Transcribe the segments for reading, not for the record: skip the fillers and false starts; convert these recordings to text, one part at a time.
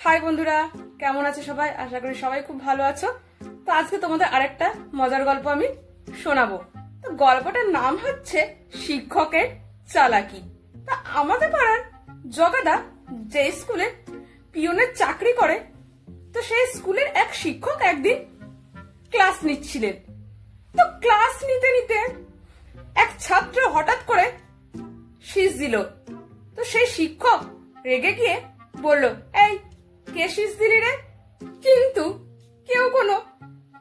High বন্ধুরা, কেমন আছো সবাই? আশা করি সবাই খুব ভালো আছো। তো আজকে তোমাদের আরেকটা মজার গল্প আমি শোনাবো। তো গল্পটার নাম হচ্ছে শিক্ষকের চালাকি। তা আমাদের পাড়ার জগাদা যে স্কুলে পিয়নের চাকরি করে, তো সেই স্কুলের এক শিক্ষক একদিন ক্লাস নিচ্ছিলেন। তো ক্লাস নিতে নিতে এক ছাত্র হঠাৎ করে শীষ দিল। তো সেই শিক্ষক রেগে গিয়ে বলল, এই কে শীষ দিলি রে? কিন্তু কেউ কোনো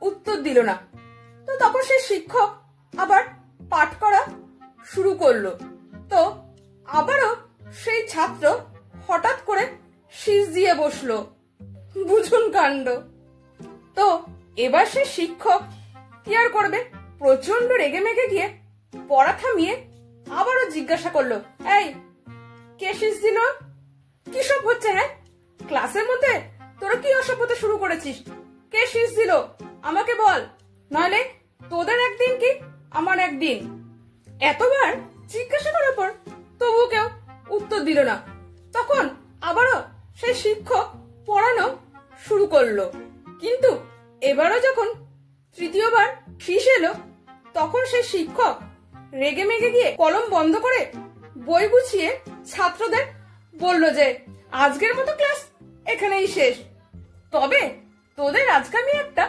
উত্তর দিল না। তো তখন সেই শিক্ষক আবার পাঠ করা শুরু করলো। তো আবারও সেই ছাত্র হঠাৎ করে শীষ দিয়ে বসলো। বুঝুন কাণ্ড। তো এবার সে শিক্ষক কি আর করবে, প্রচন্ড রেগে মেগে গিয়ে পড়া থামিয়ে আবারও জিজ্ঞাসা করলো, এই কে শীষ দিল? কি সব হচ্ছে? হ্যাঁ, ক্লাসের মধ্যে তোরা কি অসভ্যতা শুরু করেছিস? কে শীষ দিল আমাকে বল, নইলে তোদের একদিন কি আমার একদিন। এতবার জিজ্ঞাসা করার পর তবু কেউ উত্তর দিল না। তখন আবারও সেই শিক্ষক পড়ানো শুরু করলো। কিন্তু এবারও যখন তৃতীয়বার শীষ এলো, তখন সেই শিক্ষক রেগে মেগে গিয়ে কলম বন্ধ করে বই গুছিয়ে ছাত্রদের বলল যে আজকের মতো ক্লাস এখানেই শেষ, তবে তোদের আজকে আমি একটা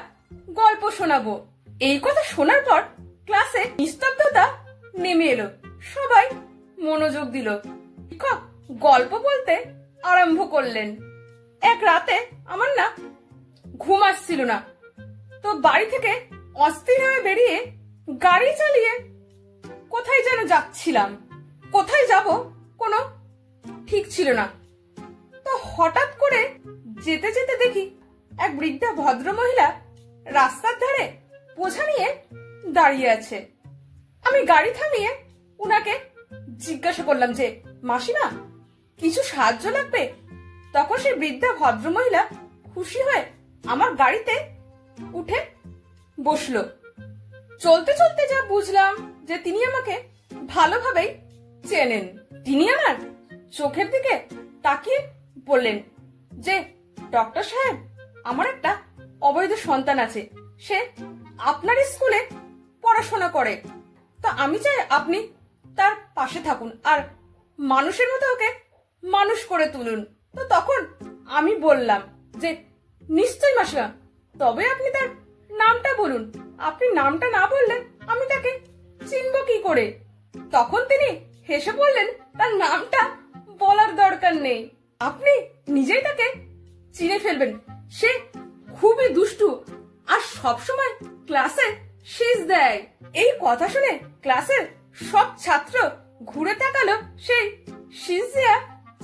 গল্প শোনাবো। এই কথা শোনার পর ক্লাসে নিস্তব্ধতা নেমে এলো। সবাই মনোযোগ দিল। শিক্ষক গল্প বলতে আরম্ভ করলেন। এক রাতে আমার না ঘুম আসছিল না। তো বাড়ি থেকে অস্থির হয়ে বেরিয়ে গাড়ি চালিয়ে কোথায় যেন যাচ্ছিলাম। কোথায় যাব কোনো ঠিক ছিল না। তো হঠাৎ করে যেতে যেতে দেখি এক বৃদ্ধা ভদ্র মহিলা রাস্তার ধারে বোঝা নিয়ে দাঁড়িয়ে আছে। আমি গাড়ি থামিয়ে উনাকে জিজ্ঞাসা করলাম যে, মাসিমা কিছু সাহায্য লাগবে? তখন সেই বৃদ্ধা ভদ্র মহিলা খুশি হয়ে আমার গাড়িতে উঠে বসলো। চলতে চলতে যা বুঝলাম যে তিনি আমাকে ভালোভাবেই চেনেন। তিনি আমার চোখের দিকে তাকিয়ে বললেন যে, ডক্টর সাহেব, আমার একটা অবৈধ সন্তান আছে, সে আপনার স্কুলে পড়াশোনা করে। তো আমি চাই আপনি তার পাশে থাকুন আর মানুষের মতো ওকে মানুষ করে তুলুন। তো তখন আমি বললাম যে, নিশ্চয়ই মাসিমা, তবে আপনি তার নামটা বলুন। আপনি নামটা না বললে আমি তাকে চিনব কি করে? তখন তিনি হেসে বললেন, তার নামটা বলার দরকার নেই, আপনি নিজেই তাকে চিনে ফেলবেন। সে খুবই দুষ্টু আর সবসময় ক্লাসে শীষ দেয়। এই কথা শুনে ক্লাসের সব ছাত্র ঘুরে তাকালো সেই শীষ দেয়া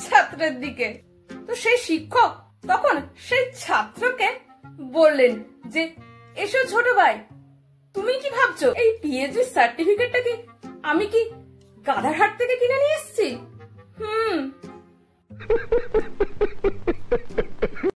ছাত্রের দিকে। তো সেই শিক্ষক তখন সেই ছাত্রকে বললেন যে, এসো ছোট ভাই, তুমি কি ভাবছো এই পিএইচডি সার্টিফিকেটটা কি আমি কি গাধারহাট থেকে কিনে নিয়ে এসেছি?